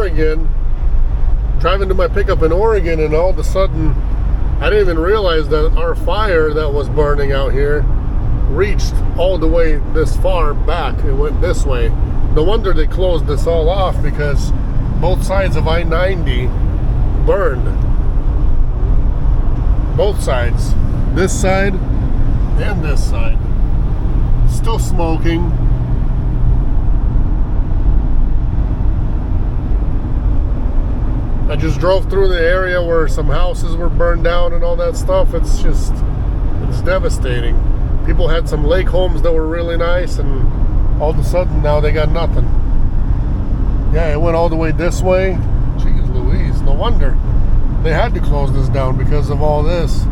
Oregon, driving to my pickup in Oregon, and all of a sudden I didn't even realize that our fire that was burning out here reached all the way this far back. It went this way. No wonder they closed this all off, because both sides of I-90 burned. Both sides. This side and this side. Still smoking. I just drove through the area where some houses were burned down and all that stuff. It's devastating. People had some lake homes that were really nice, and all of a sudden now they got nothing. Yeah, it went all the way this way. Jeez Louise, no wonder they had to close this down because of all this.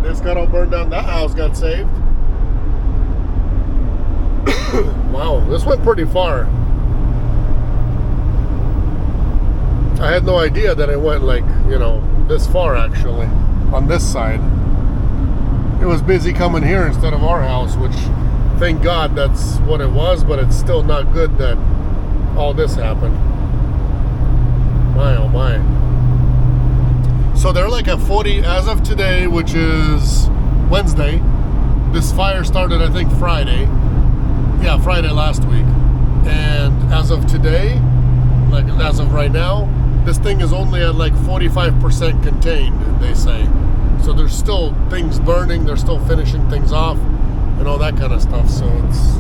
This got all burned down. That house got saved. Wow, this went pretty far. I had no idea that it went like, this far actually, on this side. It was busy coming here instead of our house, which, thank God that's what it was, but it's still not good that all this happened. My, oh my. So they're like at 40, as of today, which is Wednesday. This fire started, I think, Friday. Yeah, Friday last week. And as of today, like as of right now, this thing is only at like 45% contained, they say. So there's still things burning, they're still finishing things off, and all that kind of stuff. So it's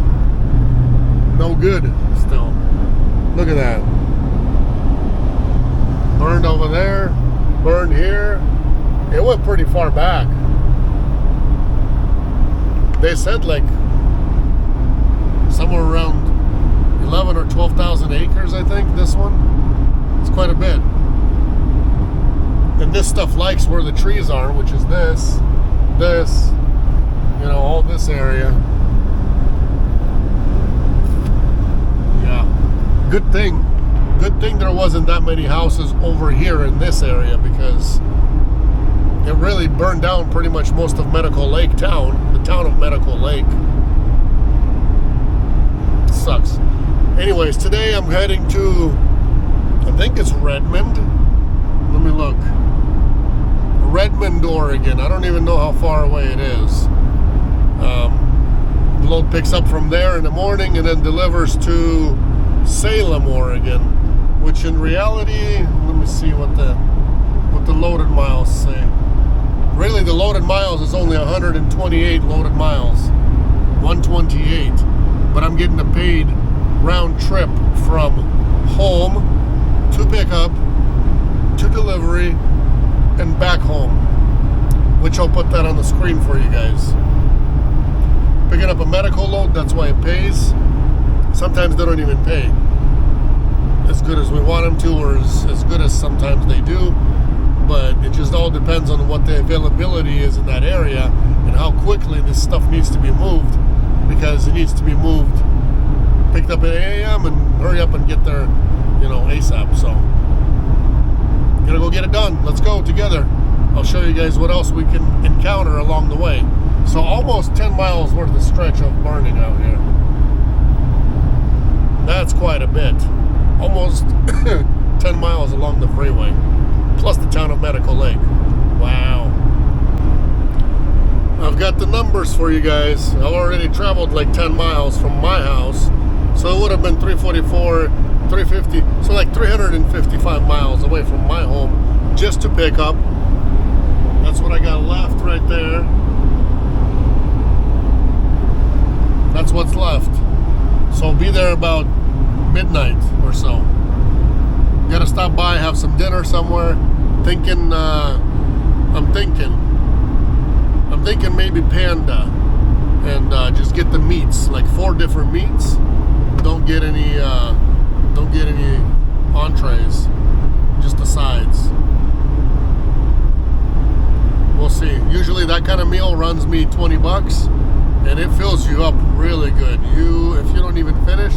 no good still. Look at that. Burned over there, burned here. It went pretty far back. They said like somewhere around 11 or 12,000 acres, I think, this one. It's quite a bit. And this stuff likes where the trees are, which is this, all this area. Yeah. Good thing there wasn't that many houses over here in this area, because it really burned down pretty much most of Medical Lake town, the town of Medical Lake. It sucks. Anyways, today I'm heading to, I think it's Redmond. Let me look. Redmond, Oregon. I don't even know how far away it is. The load picks up from there in the morning and then delivers to Salem, Oregon, which in reality, let me see what the loaded miles say. Really, the loaded miles is only 128 loaded miles. 128. But I'm getting a paid round trip from home to pickup to delivery and back home, which I'll put that on the screen for you guys. Picking up a medical load, that's why it pays. Sometimes they don't even pay as good as we want them to, or as good as sometimes they do, but it just all depends on what the availability is in that area and how quickly this stuff needs to be moved, because it needs to be moved, picked up at 8 a.m. and hurry up and get there, ASAP. So gonna go get it done. Let's go together. I'll show you guys what else we can encounter along the way. So almost 10 miles worth of stretch of burning out here. That's quite a bit. Almost 10 miles along the freeway, plus the town of Medical Lake. Wow. I've got the numbers for you guys. I've already traveled like 10 miles from my house, so it would have been 344, 350, so like 355 miles away from my home just to pick up. That's what I got left right there. That's what's left. So I'll be there about midnight or so. Gotta stop by, have some dinner somewhere. I'm thinking maybe Panda, and just get the meats, like 4 different meats. Don't get any entrees, just the sides. We'll see. Usually that kind of meal runs me $20, and it fills you up really good. If you don't even finish,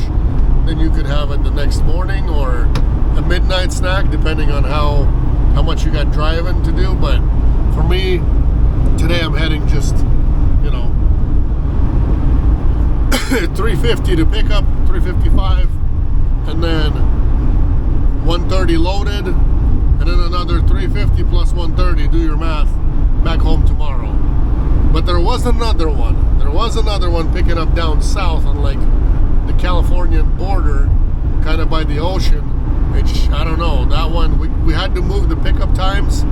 then you could have it the next morning or a midnight snack, depending on how much you got driving to do. But for me, today I'm heading just, 350 to pick up, 355, and then 130 loaded, and then another 350 plus 130, do your math, back home tomorrow. But there was another one. There was another one picking up down south on like the Californian border, kind of by the ocean. Which, I don't know, that one, we had to move the pickup times,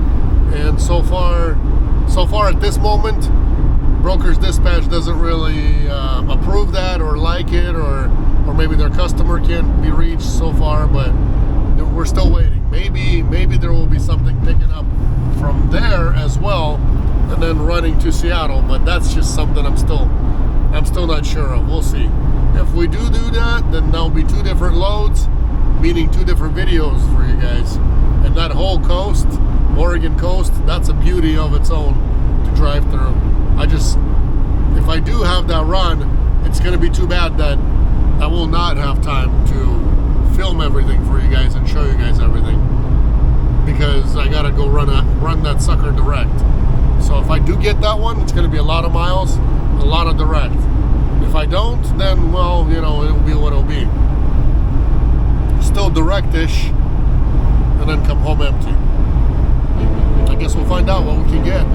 and so far at this moment, Broker's Dispatch doesn't really approve that or like it, or maybe their customer can't be reached so far, but we're still waiting. Maybe there will be something picking up from there as well, and then running to Seattle, but that's just something I'm still not sure of. We'll see. If we do that, then there'll be 2 different loads, meaning 2 different videos for you guys. And that whole coast, Oregon coast, that's a beauty of its own to drive through. If I do have that run, it's going to be too bad that I will not have time to film everything for you guys and show you guys everything, because I got to go run that sucker direct. So if I do get that one, it's going to be a lot of miles, a lot of direct. If I don't, then, well, you know, it'll be what it'll be. Still direct-ish, and then come home empty. I guess we'll find out what we can get.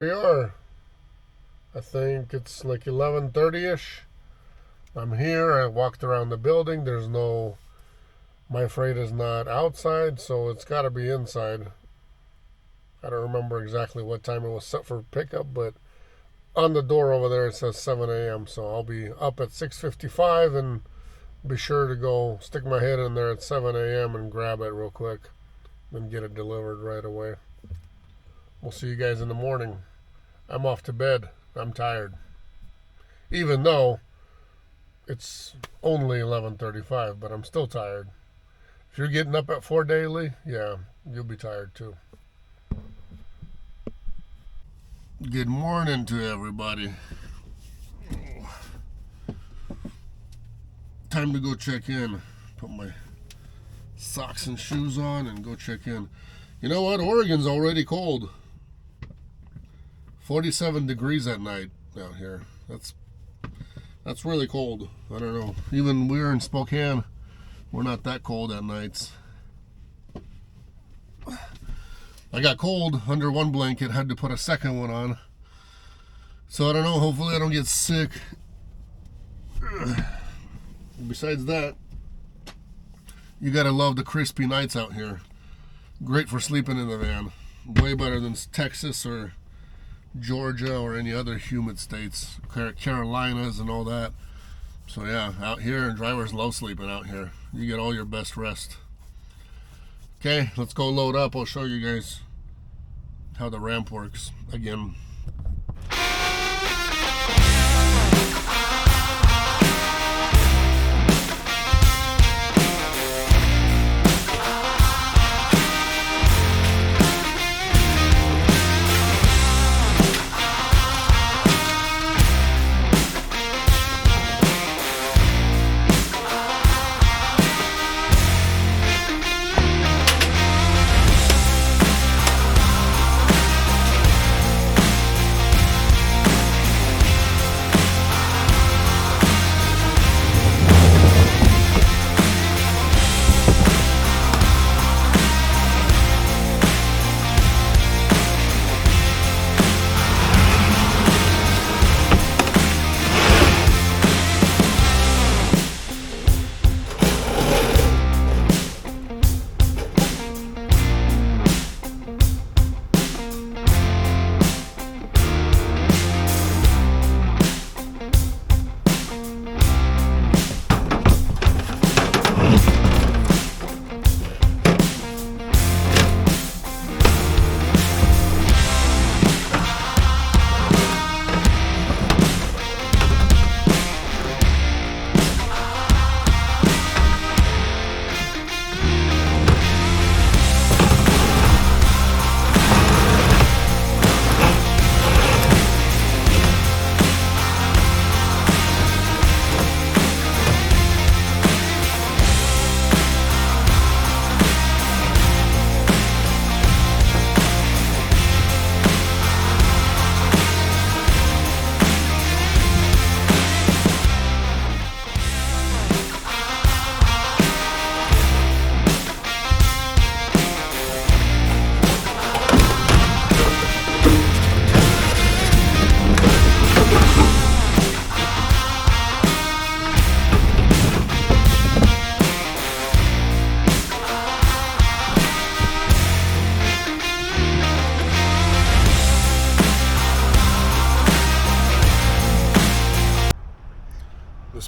We are. I think it's like 11:30ish. I'm here. I walked around the building. My freight is not outside, so it's got to be inside. I don't remember exactly what time it was set for pickup, but on the door over there it says 7 a.m. So I'll be up at 6:55 and be sure to go stick my head in there at 7 a.m. and grab it real quick, then get it delivered right away. We'll see you guys in the morning. I'm off to bed. I'm tired. Even though it's only 11:35, but I'm still tired. If you're getting up at 4 daily, yeah, you'll be tired too. Good morning to everybody. Time to go check in. Put my socks and shoes on and go check in. You know what? Oregon's already cold. 47 degrees at night out here. That's really cold. I don't know. Even we're in Spokane, we're not that cold at nights. I got cold under one blanket, had to put a second one on. So I don't know, hopefully I don't get sick. Besides that, you gotta love the crispy nights out here. Great for sleeping in the van. Way better than Texas or Georgia or any other humid states, Carolinas and all that. So yeah, out here, drivers love sleeping out here. You get all your best rest. Okay, let's go load up. I'll show you guys how the ramp works again.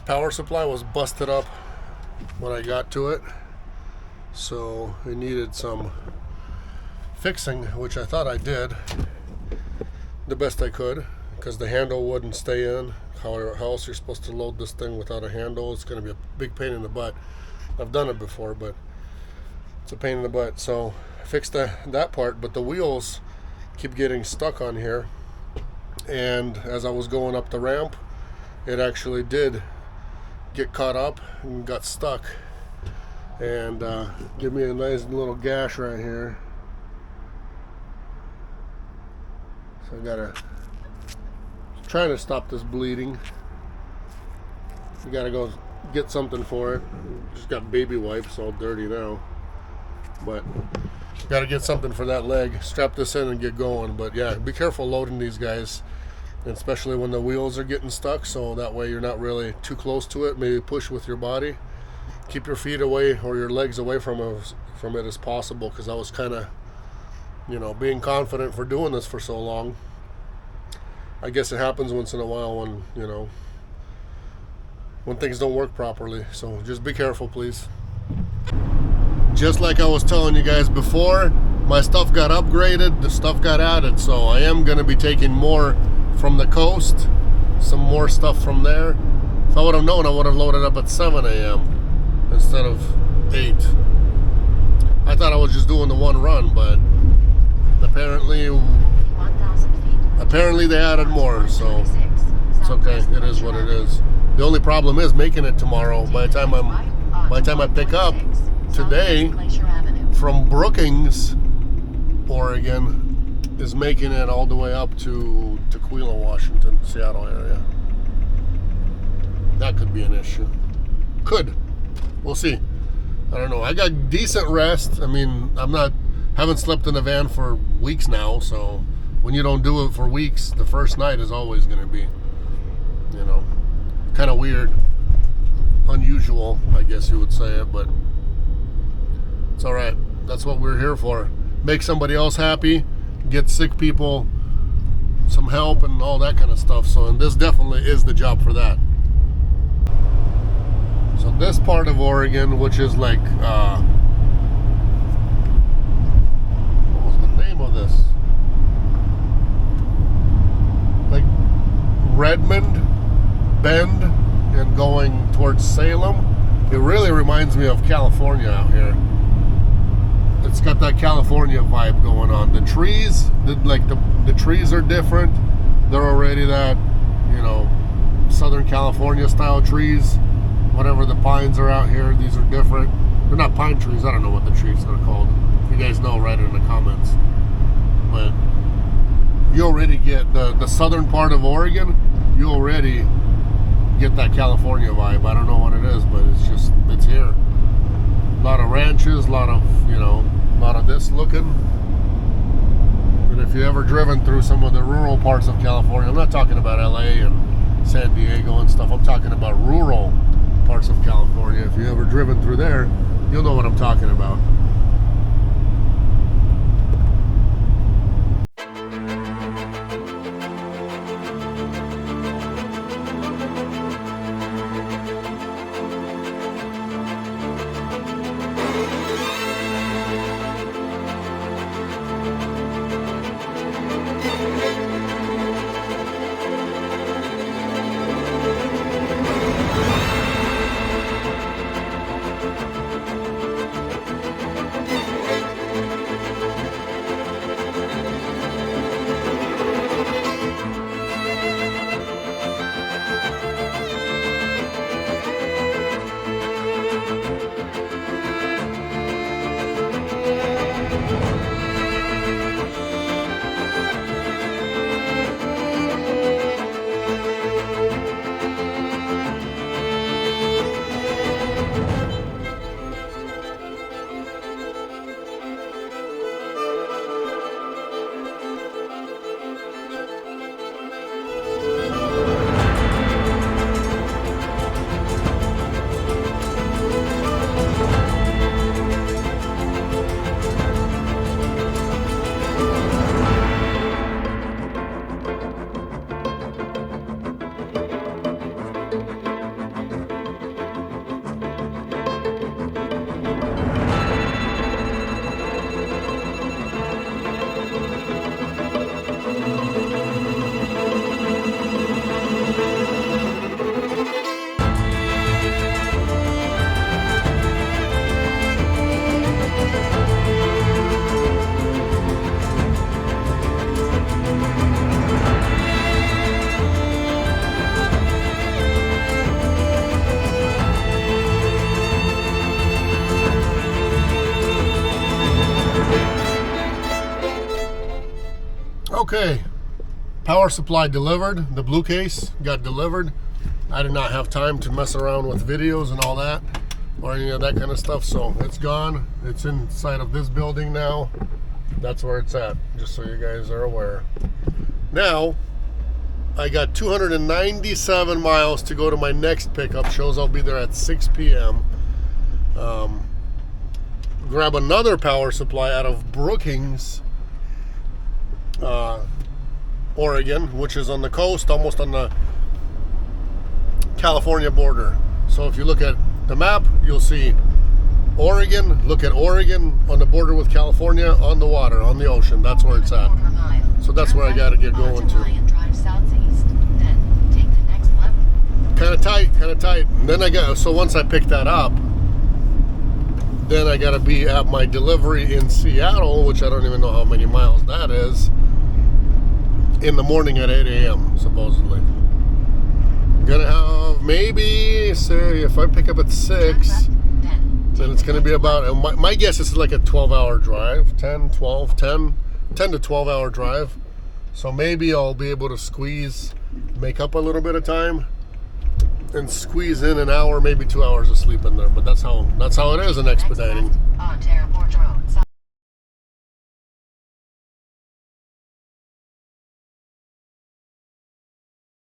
power supply was busted up when I got to it, so it needed some fixing, which I thought I did the best I could, because the handle wouldn't stay in. How else you're supposed to load this thing without a handle? It's going to be a big pain in the butt. I've done it before, but it's a pain in the butt. So I fixed that part, but the wheels keep getting stuck on here, and as I was going up the ramp, it actually did get caught up and got stuck, and give me a nice little gash right here. So I gotta trying to stop this bleeding. You gotta go get something for it. Just got baby wipes, all dirty now, but gotta get something for that leg. Strap this in and get going. But yeah, be careful loading these guys, and especially when the wheels are getting stuck, so that way you're not really too close to it. Maybe push with your body. Keep your feet away or your legs away from it as possible, because I was kind of, being confident for doing this for so long. I guess it happens once in a while when things don't work properly. So just be careful, please. Just like I was telling you guys before, my stuff got upgraded, the stuff got added, so I am going to be taking more from the coast, some more stuff from there. If I would have known, I would have loaded up at 7 a.m. instead of 8. I thought I was just doing the one run, but apparently they added more, so it's okay. It is what it is. The only problem is making it tomorrow. By the time I pick up today from Brookings, Oregon, is making it all the way up to Tequila, Washington, Seattle area. That could be an issue. Could. We'll see. I don't know. I got decent rest. I mean, haven't slept in a van for weeks now, so when you don't do it for weeks, the first night is always going to be, kind of weird, unusual, I guess you would say it, but it's all right. That's what we're here for. Make somebody else happy, get sick people some help and all that kind of stuff. So, and this definitely is the job for that. So this part of Oregon, which is like, what was the name of this? Like Redmond, Bend, and going towards Salem. It really reminds me of California out here. It's got that California vibe going on. The trees, the trees are different. They're already that, Southern California style trees. Whatever the pines are out here, these are different. They're not pine trees. I don't know what the trees are called. If you guys know, write it in the comments. But you already get the southern part of Oregon. You already get that California vibe. I don't know what it is, but it's here. A lot of ranches, a lot of this looking. And if you ever driven through some of the rural parts of California, I'm not talking about LA and San Diego and stuff. I'm talking about rural parts of California. If you ever driven through there, you'll know what I'm talking about. Okay, power supply delivered. The blue case got delivered. I did not have time to mess around with videos and all that or any of that kind of stuff, so it's gone. It's inside of this building now. That's where it's at, just so you guys are aware. Now, I got 297 miles to go to my next pickup. Shows I'll be there at 6 p.m. Grab another power supply out of Brookings, Oregon, which is on the coast, almost on the California border. So if you look at the map, you'll see Oregon. Look at Oregon on the border with California, on the water, on the ocean. That's where it's at. So that's where I got to get going to. Kind of tight, kind of tight. And then so once I pick that up, then I got to be at my delivery in Seattle, which I don't even know how many miles that is, in the morning at 8 a.m. supposedly. Gonna have maybe, say, if I pick up at 6, then it's gonna be about, my guess is like a 12-hour drive, 10 to 12 hour drive. So maybe I'll be able to make up a little bit of time and squeeze in an hour, maybe 2 hours of sleep in there. But that's how it is in expediting.